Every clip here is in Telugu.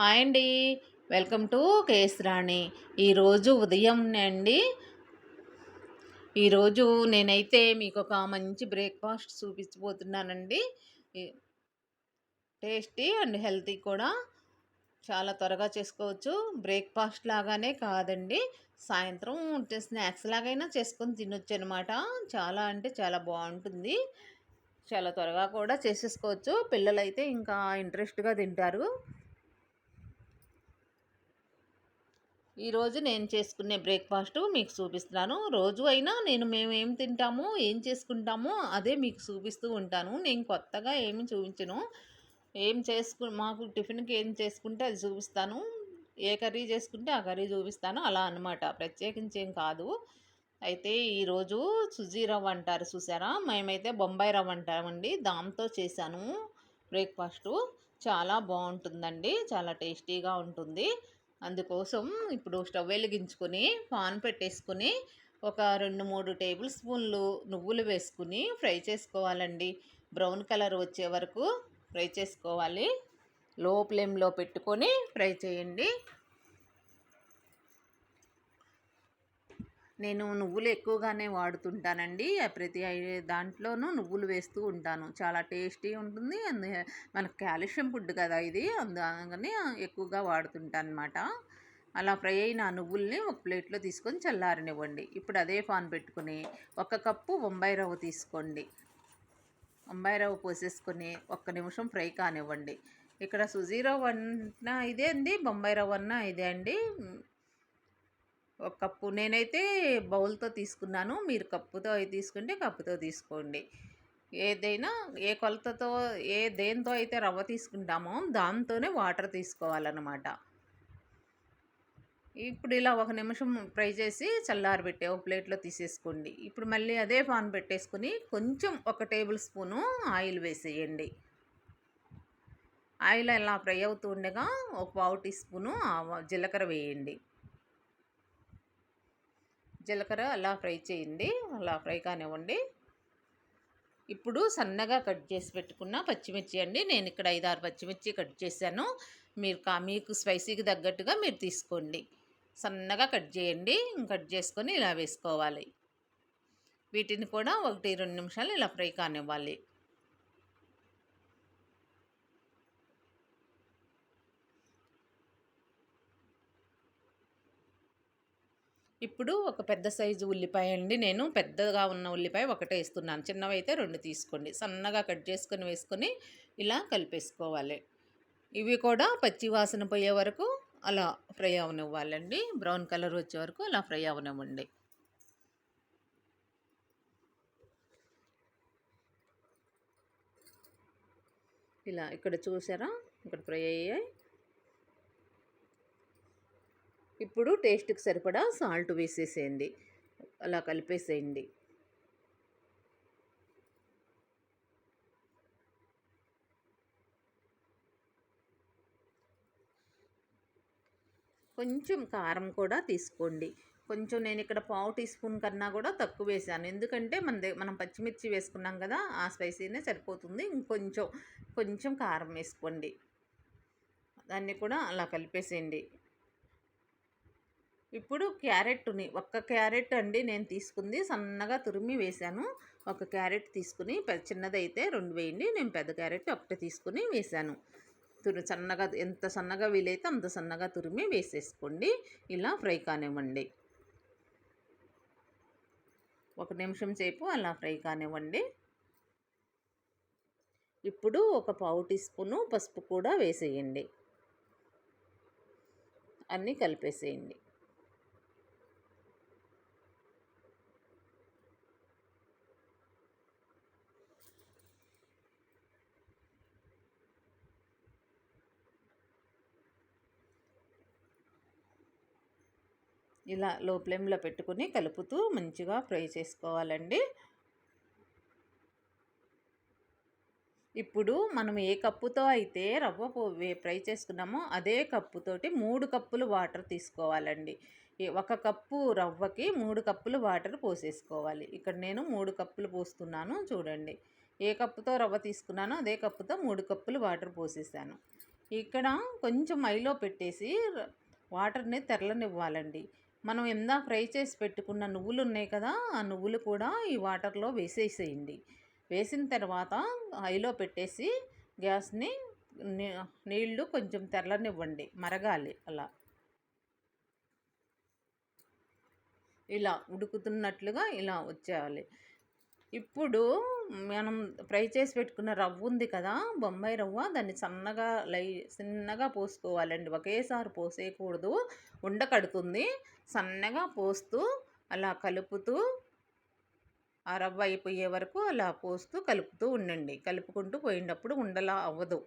హాయ్ అండి. వెల్కమ్ టు కేఎస్ రాణి. ఈరోజు ఉదయం అండి. ఈరోజు నేనైతే మీకు ఒక మంచి బ్రేక్ఫాస్ట్ చూపించబోతున్నానండి. టేస్టీ అండ్ హెల్తీ కూడా, చాలా త్వరగా చేసుకోవచ్చు. బ్రేక్ఫాస్ట్ లాగానే కాదండి, సాయంత్రం స్నాక్స్ లాగైనా చేసుకొని తినొచ్చు అనమాట. చాలా అంటే చాలా బాగుంటుంది. చాలా త్వరగా కూడా చేసేసుకోవచ్చు. పిల్లలైతే ఇంకా ఇంట్రెస్ట్గా తింటారు. ఈరోజు నేను చేసుకునే బ్రేక్ఫాస్ట్ మీకు చూపిస్తున్నాను. రోజు అయినా మేము ఏం తింటామో, ఏం చేసుకుంటామో అదే మీకు చూపిస్తూ ఉంటాను. నేను కొత్తగా ఏమి చూపించను. మాకు టిఫిన్కి ఏం చేసుకుంటే అది చూపిస్తాను. ఏ కర్రీ చేసుకుంటే ఆ కర్రీ చూపిస్తాను, అలా అనమాట. ప్రత్యేకించి ఏం కాదు. అయితే ఈరోజు సుజీ రవ్వ అంటారు చూసారా, మేమైతే బొంబాయి రవ్వ అంటామండి. దాంతో చేశాను బ్రేక్ఫాస్టు. చాలా బాగుంటుందండి, చాలా టేస్టీగా ఉంటుంది. అందుకోసం ఇప్పుడు స్టవ్ వెలిగించుకొని పాన్ పెట్టేసుకొని ఒక 2-3 టేబుల్ స్పూన్లు నువ్వులు వేసుకుని ఫ్రై చేసుకోవాలండి. బ్రౌన్ కలర్ వచ్చే వరకు ఫ్రై చేసుకోవాలి. లో ఫ్లేమ్లో పెట్టుకొని ఫ్రై చేయండి. నేను నువ్వులు ఎక్కువగానే వాడుతుంటానండి. ప్రతి దాంట్లోనూ నువ్వులు వేస్తూ ఉంటాను. చాలా టేస్టీ ఉంటుంది. మనకు కాల్షియం ఫుడ్ కదా ఇది, అందుకని ఎక్కువగా వాడుతుంటాను అనమాట. అలా ఫ్రై అయిన నువ్వుల్ని ఒక ప్లేట్లో తీసుకొని చల్లారనివ్వండి. ఇప్పుడు అదే పాన్ పెట్టుకుని 1 కప్పు బొంబాయి రవ్వ తీసుకోండి. బొంబాయి రవ్వ పోసేసుకొని 1 నిమిషం ఫ్రై కానివ్వండి. ఇక్కడ సుజీ రవ్వ అన్నా ఇదే అండి, బొంబాయి రవ్వ అన్నా ఇదే అండి. 1 కప్పు నేనైతే బౌల్తో తీసుకున్నాను. మీరు కప్పుతో తీసుకుంటే కప్పుతో తీసుకోండి. ఏదైనా ఏ కొలతతో దేంతో అయితే రవ్వ తీసుకుంటామో దాంతోనే వాటర్ తీసుకోవాలన్నమాట. ఇప్పుడు ఇలా 1 నిమిషం ఫ్రై చేసి చల్లారబెట్టే ఒక ప్లేట్లో తీసేసుకోండి. ఇప్పుడు మళ్ళీ అదే పాన్ పెట్టేసుకుని కొంచెం 1 టేబుల్ స్పూను ఆయిల్ వేసేయండి. ఆయిల్ ఇలా ఫ్రై అవుతూ ఉండగా ఒక పావు టీ స్పూను జీలకర్ర వేయండి. జీలకర్ర అలా ఫ్రై చేయండి. అలా ఫ్రై కానివ్వండి. ఇప్పుడు సన్నగా కట్ చేసి పెట్టుకున్న పచ్చిమిర్చి అండి. నేను ఇక్కడ 5-6 పచ్చిమిర్చి కట్ చేశాను. మీకు స్పైసీకి తగ్గట్టుగా మీరు తీసుకోండి. సన్నగా కట్ చేయండి. కట్ చేసుకొని ఇలా వేసుకోవాలి. వీటిని కూడా 1-2 నిమిషాలు ఇలా ఫ్రై కానివ్వాలి. ఇప్పుడు ఒక పెద్ద సైజు ఉల్లిపాయ అండి. నేను పెద్దగా ఉన్న ఉల్లిపాయ ఒకటే వేస్తున్నాను. చిన్నవైతే 2 తీసుకోండి. సన్నగా కట్ చేసుకొని వేసుకొని ఇలా కలిపేసుకోవాలి. ఇవి కూడా పచ్చి వాసన పోయే వరకు అలా ఫ్రై అవనివ్వాలండి. బ్రౌన్ కలర్ వచ్చే వరకు అలా ఫ్రై అవనివ్వండి. ఇలా ఇక్కడ చూసారా, ఇక్కడ ఫ్రై అయ్యాయి. ఇప్పుడు టేస్ట్కి సరిపడా సాల్ట్ వేసేసేయండి. అలా కలిపేసేయండి. కొంచెం కారం కూడా తీసుకోండి. కొంచెం నేను ఇక్కడ పావు టీ స్పూన్ కన్నా కూడా తక్కువ వేసాను. ఎందుకంటే మనం పచ్చిమిర్చి వేసుకున్నాం కదా, ఆ స్పైసీనే సరిపోతుంది. కొంచెం కారం వేసుకోండి. దాన్ని కూడా అలా కలిపేసేయండి. ఇప్పుడు క్యారెట్ని 1 క్యారెట్ అండి నేను తీసుకుంది, సన్నగా తురిమి వేశాను. 1 క్యారెట్ తీసుకుని, చిన్నదైతే 2 వేయండి. నేను పెద్ద క్యారెట్ 1 తీసుకుని వేశాను. సన్నగా, ఎంత సన్నగా వీలైతే అంత సన్నగా తురిమి వేసేసుకోండి. ఇలా ఫ్రై కానివ్వండి. 1 నిమిషం సేపు అలా ఫ్రై కానివ్వండి. ఇప్పుడు ఒక పావు టీ స్పూను పసుపు కూడా వేసేయండి. అన్నీ కలిపేసేయండి. ఇలా లో ఫ్లేమ్లో పెట్టుకుని కలుపుతూ మంచిగా ఫ్రై చేసుకోవాలండి. ఇప్పుడు మనం ఏ కప్పుతో అయితే రవ్వ ఫ్రై చేసుకున్నామో అదే కప్పుతోటి 3 కప్పులు వాటర్ తీసుకోవాలండి. 1 కప్పు రవ్వకి 3 కప్పులు వాటర్ పోసేసుకోవాలి. ఇక్కడ నేను 3 కప్పులు పోస్తున్నాను చూడండి. ఏ కప్పుతో రవ్వ తీసుకున్నానో అదే కప్పుతో 3 కప్పులు వాటర్ పోసేసాను. ఇక్కడ కొంచెం ఐలో పెట్టేసి వాటర్ని తెరలనివ్వాలండి. మనం ఇందాక ఫ్రై చేసి పెట్టుకున్న నువ్వులు ఉన్నాయి కదా, ఆ నువ్వులు కూడా ఈ వాటర్లో వేసేసేయండి. వేసిన తర్వాత హైలో పెట్టేసి గ్యాస్ని నీళ్లు కొంచెం తెరలనివ్వండి, మరగాలి. అలా ఇలా ఉడుకుతున్నట్లుగా ఇలా వచ్చేయాలి. ఇప్పుడు మనం ఫ్రై చేసి పెట్టుకున్న రవ్వ ఉంది కదా, బొంబాయి రవ్వ, దాన్ని సన్నగా చిన్నగా పోసుకోవాలండి. ఒకేసారి పోసేయకూడదు, ఉండకడుతుంది. సన్నగా పోస్తూ అలా కలుపుతూ ఆ రవ్వ అయిపోయే వరకు అలా పోస్తూ కలుపుతూ ఉండండి. కలుపుకుంటూ పోయినప్పుడు ఉండలా అవ్వదు.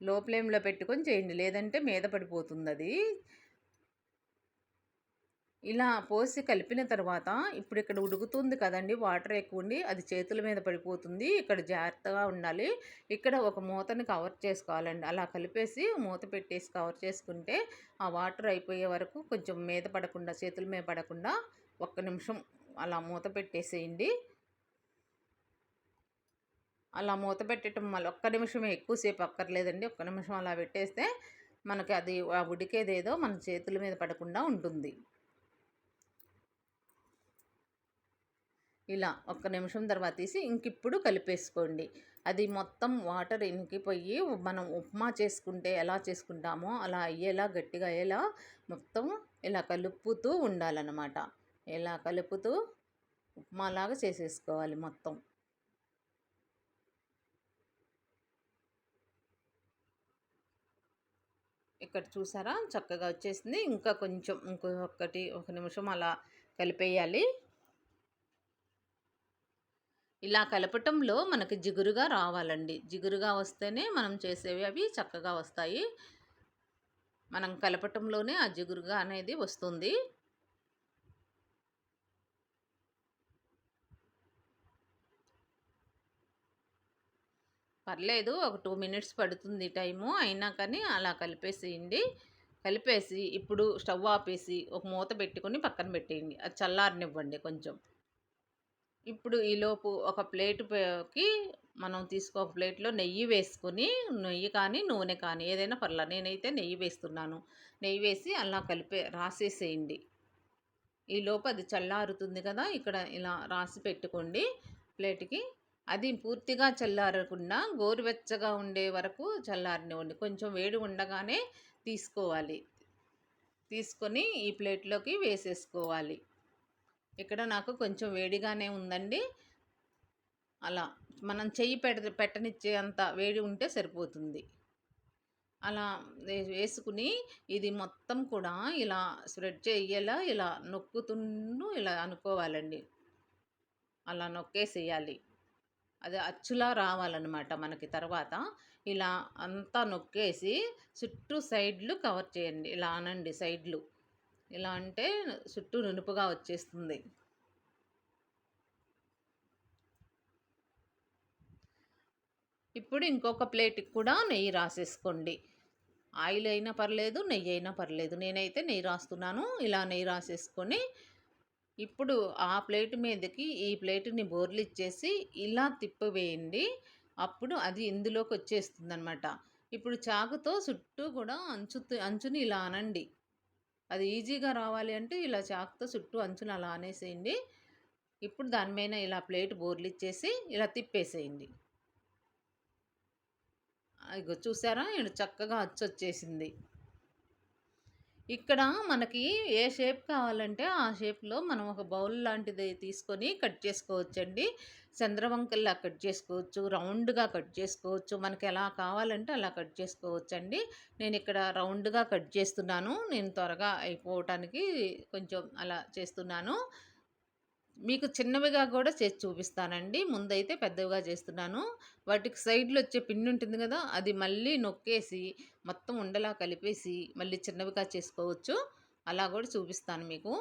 లో ఫ్లేమ్లో పెట్టుకొని చేయండి, లేదంటే మీద పడిపోతుంది అది. ఇలా పోసి కలిపిన తర్వాత ఇప్పుడు ఇక్కడ ఉడుకుతుంది కదండి, వాటర్ ఎక్కువ ఉండి అది చేతుల మీద పడిపోతుంది. ఇక్కడ జాగ్రత్తగా ఉండాలి. ఇక్కడ ఒక మూతని కవర్ చేసుకోవాలండి. అలా కలిపేసి మూత పెట్టేసి కవర్ చేసుకుంటే ఆ వాటర్ అయిపోయే వరకు కొంచెం మీద పడకుండా, చేతుల మీద పడకుండా ఒక్క నిమిషం అలా మూత పెట్టేసేయండి. అలా మూత పెట్టడం వల్ల ఒక్క నిమిషమే, ఎక్కువసేపు అక్కర్లేదండి. ఒక్క నిమిషం అలా పెట్టేస్తే మనకి అది ఆ ఉడికేదేదో మన చేతుల మీద పడకుండా ఉంటుంది. ఇలా ఒక్క నిమిషం తర్వాత తీసి ఇంకిప్పుడు కలిపేసుకోండి. అది మొత్తం వాటర్ ఇంకిపోయి మనం ఉప్మా చేసుకుంటే ఎలా చేసుకుంటామో అలా అయ్యేలా, గట్టిగా అయ్యేలా మొత్తం ఇలా కలుపుతూ ఉండాలన్నమాట. ఇలా కలుపుతూ ఉప్మాలాగా చేసేసుకోవాలి మొత్తం. ఇక్కడ చూసారా చక్కగా వచ్చేసింది. ఇంకా కొంచెం ఒక నిమిషం అలా కలిపేయాలి. ఇలా కలపటంలో మనకి జిగురుగా రావాలండి. జిగురుగా వస్తేనే మనం చేసేవి అవి చక్కగా వస్తాయి. మనం కలపటంలోనే ఆ జిగురుగా అనేది వస్తుంది. పర్లేదు, ఒక 2 మినిట్స్ పడుతుంది టైము. అయినా కానీ అలా కలిపేసేయండి. కలిపేసి ఇప్పుడు స్టవ్ ఆపేసి ఒక మూత పెట్టుకొని పక్కన పెట్టేయండి. అది చల్లారనివ్వండి కొంచెం. ఇప్పుడు ఈలోపు ఒక ప్లేటుకి మనం ఒక ప్లేట్లో నెయ్యి వేసుకొని, నెయ్యి కానీ నూనె కానీ ఏదైనా పర్లేదు, నేనైతే నెయ్యి వేస్తున్నాను. నెయ్యి వేసి అలా రాసేసేయండి. ఈలోపు అది చల్లారుతుంది కదా, ఇక్కడ ఇలా రాసి పెట్టుకోండి ప్లేట్కి. అది పూర్తిగా చల్లారకుండా గోరువెచ్చగా ఉండే వరకు చల్లారనివ్వండి. కొంచెం వేడి ఉండగానే తీసుకోవాలి. తీసుకొని ఈ ప్లేట్లోకి వేసేసుకోవాలి. ఇక్కడ నాకు కొంచెం వేడిగానే ఉందండి. అలా మనం చెయ్యి పెట్టనిచ్చే అంత వేడి ఉంటే సరిపోతుంది. అలా వేసుకుని ఇది మొత్తం కూడా ఇలా స్ప్రెడ్ చెయ్యేలా ఇలా ఇలా అనుకోవాలండి. అలా నొక్కేసేయాలి. అది అచ్చులా రావాలన్నమాట మనకి. తర్వాత ఇలా అంతా నొక్కేసి చుట్టూ సైడ్లు కవర్ చేయండి. ఇలా అనండి సైడ్లు. ఇలా అంటే చుట్టూ నునుపుగా వచ్చేస్తుంది. ఇప్పుడు ఇంకొక ప్లేట్కి కూడా నెయ్యి రాసేసుకోండి. ఆయిల్ అయినా పర్లేదు, నెయ్యి అయినా పర్లేదు. నేనైతే నెయ్యి రాస్తున్నాను. ఇలా నెయ్యి రాసేసుకొని ఇప్పుడు ఆ ప్లేట్ మీదకి ఈ ప్లేటుని బోర్లిచ్చేసి ఇలా తిప్పవేయండి. అప్పుడు అది ఇందులోకి వచ్చేస్తుందనమాట. ఇప్పుడు చాకుతో చుట్టూ కూడా అంచుని ఇలా అనండి. అది ఈజీగా రావాలి అంటే ఇలా చాకుతో చుట్టూ అంచుని అలా అనేసేయండి. ఇప్పుడు దాని మీద ఇలా ప్లేట్ బోర్లిచ్చేసి ఇలా తిప్పేసేయండి. ఇగో చూసారా, ఇక్కడ చక్కగా అచ్చొచ్చేసింది. ఇక్కడ మనకి ఏ షేప్ కావాలంటే ఆ షేప్లో మనం ఒక బౌల్ లాంటిది తీసుకొని కట్ చేసుకోవచ్చండి. చంద్రవంకల్లా కట్ చేసుకోవచ్చు, రౌండ్గా కట్ చేసుకోవచ్చు. మనకి ఎలా కావాలంటే అలా కట్ చేసుకోవచ్చండి. నేను ఇక్కడ రౌండ్గా కట్ చేస్తున్నాను. నేను త్వరగా అయిపోవటానికి కొంచెం అలా చేస్తున్నాను. మీకు చిన్నవిగా కూడా చేసి చూపిస్తానండి. ముందైతే పెద్దవిగా చేస్తున్నాను. వాటికి సైడ్లో వచ్చే పిండి ఉంటుంది కదా, అది మళ్ళీ నొక్కేసి మొత్తం ఉండలా కలిపేసి మళ్ళీ చిన్నవిగా చేసుకోవచ్చు. అలా కూడా చూపిస్తాను మీకు.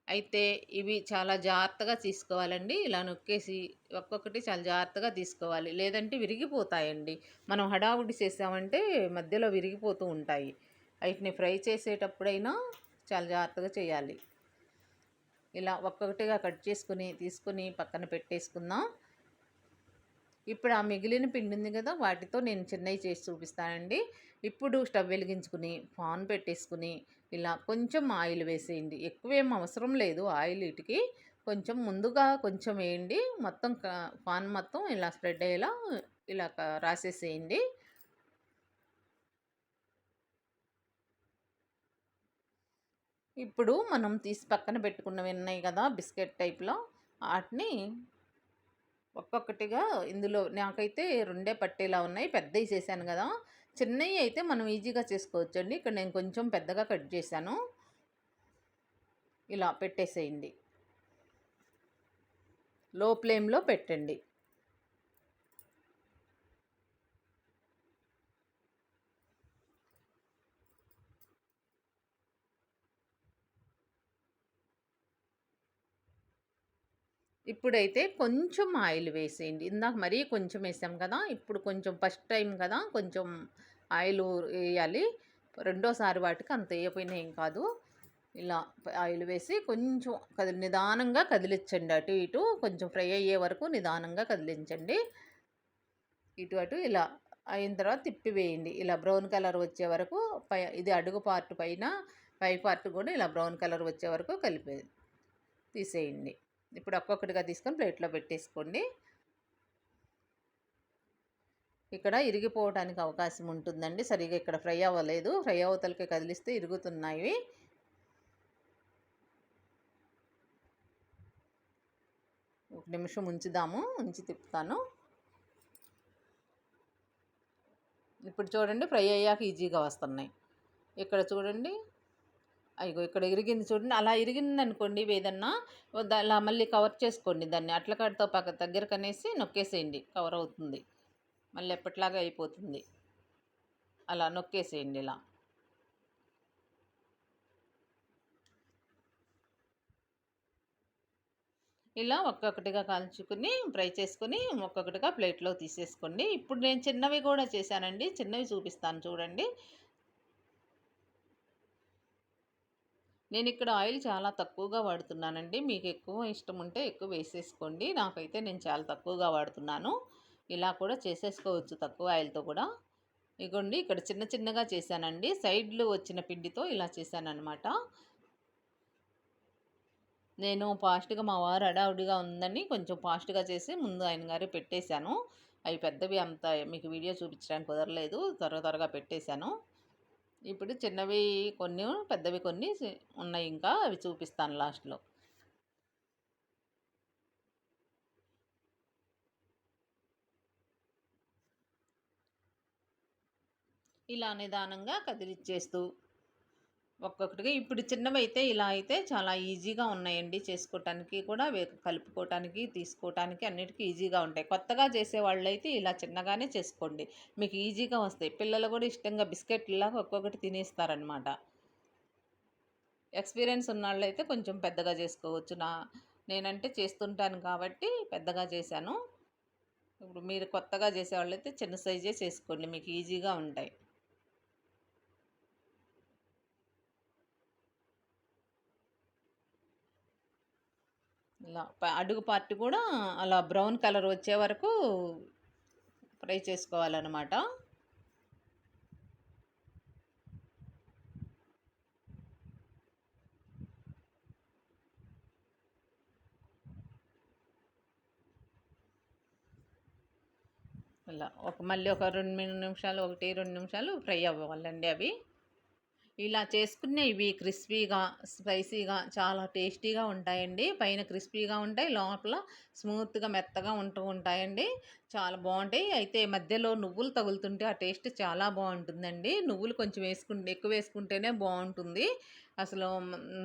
అయితే ఇవి చాలా జాగ్రత్తగా తీసుకోవాలండి. ఇలా నొక్కేసి ఒక్కొక్కటి చాలా జాగ్రత్తగా తీసుకోవాలి, లేదంటే విరిగిపోతాయండి. మనం హడావుడి చేసామంటే మధ్యలో విరిగిపోతూ ఉంటాయి. వీటిని ఫ్రై చేసేటప్పుడైనా చాలా జాగ్రత్తగా చేయాలి. ఇలా ఒక్కొక్కటిగా కట్ చేసుకుని తీసుకుని పక్కన పెట్టేసుకుందాం. ఇప్పుడు ఆ మిగిలిన పిండి ఉంది కదా, వాటితో నేను చిన్నవి చేసి చూపిస్తానండి. ఇప్పుడు స్టవ్ వెలిగించుకుని పాన్ పెట్టేసుకుని ఇలా కొంచెం ఆయిల్ వేసేయండి. ఎక్కువేం అవసరం లేదు ఆయిల్ వీటికి. కొంచెం ముందుగా కొంచెం వేయండి. మొత్తం పాన్ మొత్తం ఇలా స్ప్రెడ్ అయ్యేలా ఇలా రాసేసేయండి. ఇప్పుడు మనం తీసి పక్కన పెట్టుకున్నవి ఉన్నాయి కదా బిస్కెట్ టైప్‌లో, ఆటిని ఒక్కొక్కటిగా ఇందులో నాకైతే రెండే పట్టేలా ఉన్నాయి. పెద్దయి చేశాను గదా! చిన్నయి అయితే మనం ఈజీగా చేసుకోవచ్చండి. ఇక్కడ నేను కొంచెం పెద్దగా కట్ చేశాను. ఇలా పెట్టేసేయండి. లో ఫ్లేమ్‌లో పెట్టండి. ఇప్పుడైతే కొంచెం ఆయిల్ వేసేయండి. ఇందాక మరీ కొంచెం వేసాం కదా! ఇప్పుడు కొంచెం ఫస్ట్ టైం కదా! కొంచెం ఆయిలు ఎయాలి. రెండోసారి వాటికి అంత ఎయకపోయినా ఏం కాదు. ఇలా ఆయిల్ వేసి కొంచెం నిదానంగా కదిలిచ్చండి. అటు ఇటు కొంచెం ఫ్రై అయ్యే వరకు నిదానంగా కదిలించండి. ఇటు అటు ఇలా అయిన తర్వాత తిప్పివేయండి. ఇలా బ్రౌన్ కలర్ వచ్చే వరకు ఇది అడుగు పార్ట్ పైన, పై పార్ట్ కూడా ఇలా బ్రౌన్ కలర్ వచ్చే వరకు తీసేయండి. ఇప్పుడు ఒక్కొక్కటిగా తీసుకొని ప్లేట్‌లో పెట్టేసుకోండి. ఇక్కడ ఇరిగిపోవడానికి అవకాశం ఉంటుందండి. సరిగ్గా ఇక్కడ ఫ్రై అవ్వలేదు. ఫ్రై అవతలకి కదిలిస్తే ఇరుగుతున్నాయి. ఒక నిమిషం ఉంచుదాము. ఉంచి తిప్పుతాను. ఇప్పుడు చూడండి ఫ్రై అయ్యాక ఈజీగా వస్తున్నాయి. ఇక్కడ చూడండి. అయ్యిగో ఇక్కడ ఇరిగింది చూడండి. అలా ఇరిగిందనుకోండి ఏదన్నా అలా మళ్ళీ కవర్ చేసుకోండి దాన్ని. అట్ల కాడతో దగ్గరకనేసి నొక్కేసేయండి. కవర్ అవుతుంది. మళ్ళీ ఎప్పటిలాగా అయిపోతుంది. అలా నొక్కేసేయండి ఇలా. ఇలా ఒక్కొక్కటిగా కాల్చుకుని ఫ్రై చేసుకొని ఒక్కొక్కటిగా ప్లేట్‌లో తీసేసుకోండి. ఇప్పుడు నేను చిన్నవి కూడా చేశానండి. చిన్నవి చూపిస్తాను చూడండి. నేనిక్కడ ఆయిల్ చాలా తక్కువగా వాడుతున్నానండి. మీకు ఎక్కువ ఇష్టం ఉంటే ఎక్కువ వేసేసుకోండి. నాకైతే నేను చాలా తక్కువగా వాడుతున్నాను. ఇలా కూడా చేసేసుకోవచ్చు తక్కువ ఆయిల్‌తో కూడా. ఇగోండి ఇక్కడ చిన్న చిన్నగా చేశానండి. సైడ్‌లు వచ్చిన పిండితో ఇలా చేశాననమాట. నేను ఫాస్ట్‌గా మా వారు హడావుడిగా ఉందని కొంచెం ఫాస్ట్‌గా చేసి ముందు ఆయన గారికి పెట్టేశాను. అవి పెద్దవి అంత మీకు వీడియో చూపించడానికి కుదరలేదు. త్వరగా పెట్టేశాను. ఇప్పుడు చిన్నవి కొన్ని, పెద్దవి కొన్ని ఉన్నాయి ఇంకా అవి చూపిస్తాను లాస్ట్‌లో. ఇలా నిదానంగా కదిలిచ్చేస్తూ ఒక్కొక్కటిగా ఇప్పుడు చిన్నవైతే ఇలా అయితే చాలా ఈజీగా ఉన్నాయండి చేసుకోవటానికి కూడా కలుపుకోవటానికి తీసుకోవటానికి అన్నిటికీ ఈజీగా ఉంటాయి. కొత్తగా చేసేవాళ్ళైతే ఇలా చిన్నగానే చేసుకోండి. మీకు ఈజీగా వస్తాయి. పిల్లలు కూడా ఇష్టంగా బిస్కెట్‌లాగా ఒక్కొక్కటి తినేస్తారనమాట. ఎక్స్‌పీరియన్స్ ఉన్నోళ్ళైతే కొంచెం పెద్దగా చేసుకోవచ్చు. నేనంటే చేస్తుంటాను కాబట్టి పెద్దగా చేశాను. ఇప్పుడు మీరు కొత్తగా చేసేవాళ్ళైతే చిన్న సైజే చేసుకోండి. మీకు ఈజీగా ఉంటాయి. ఇలా అడుగు పార్ట్ కూడా అలా బ్రౌన్ కలర్ వచ్చే వరకు ఫ్రై చేసుకోవాలన్నమాట. ఇలా మళ్ళీ ఒక 2 నిమిషాలు 1, 2 నిమిషాలు ఫ్రై అవ్వాలండి అవి. ఇలా చేసుకునే ఇవి క్రిస్పీగా, స్పైసీగా చాలా టేస్టీగా ఉంటాయండి. పైన క్రిస్పీగా ఉంటాయి. లోపల స్మూత్‌గా మెత్తగా ఉంటాయండి. చాలా బావుంటాయి. అయితే మధ్యలో నువ్వులు తగులుతుంటే ఆ టేస్ట్ చాలా బావుంటుందండి. నువ్వులు కొంచెం ఎక్కువ వేసుకుంటేనే బావుంటుంది. అసలు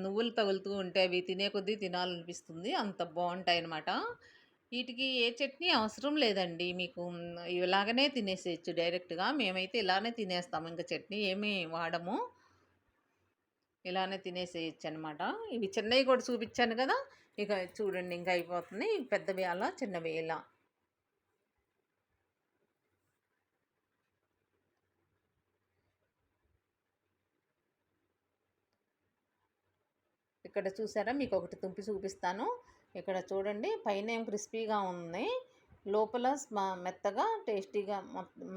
నువ్వులు తగులుతూ ఉంటే అవి తినే కొద్దీ తినాలనిపిస్తుంది. అంత బావుంటాయనమాట. వీటికి ఏ చట్నీ అవసరం లేదండి. మీకు ఇలాగనే తినేసేయొచ్చు డైరెక్ట్‌గా. మేమైతే ఇలానే తినేస్తాము. ఇంక చట్నీ ఏమి వాడము. ఇలానే తినేసేయొచ్చనమాట. ఇవి చిన్నయి కూడా చూపిచ్చాను గదా! ఇక చూడండి ఇంక అయిపోతుంది. పెద్దవి అలా, చిన్నవి ఇలా. ఇక్కడ చూసారా? మీకొకటి తుంపి చూపిస్తాను. ఇక్కడ చూడండి పైనేమో క్రిస్పీగా ఉంది. లోపల మెత్తగా టేస్టీగా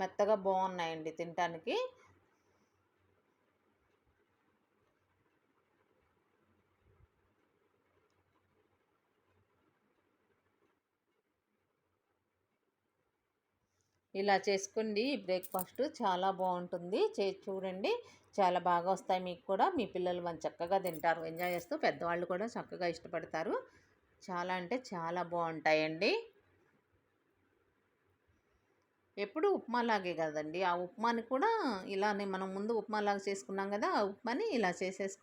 మెత్తగా బాగున్నాయండి తినటానికి. ఇలా చేసుకోండి బ్రేక్ఫాస్ట్ చాలా బాగుంటుంది. చూడండి, చాలా బాగా వస్తాయి మీకు కూడా. మీ పిల్లలు చక్కగా తింటారు, ఎంజాయ్ చేస్తూ. పెద్దవాళ్ళు కూడా చక్కగా ఇష్టపడతారు. చాలా అంటే చాలా బాగుంటాయండి. ఎప్పుడు ఉప్మాలాగే కదండి, ఆ ఉప్మాని కూడా ఇలానే మనం ముందు ఉప్మాలాగా చేసుకున్నాం కదా, ఆ ఉప్మాని ఇలా చేసేసుకుని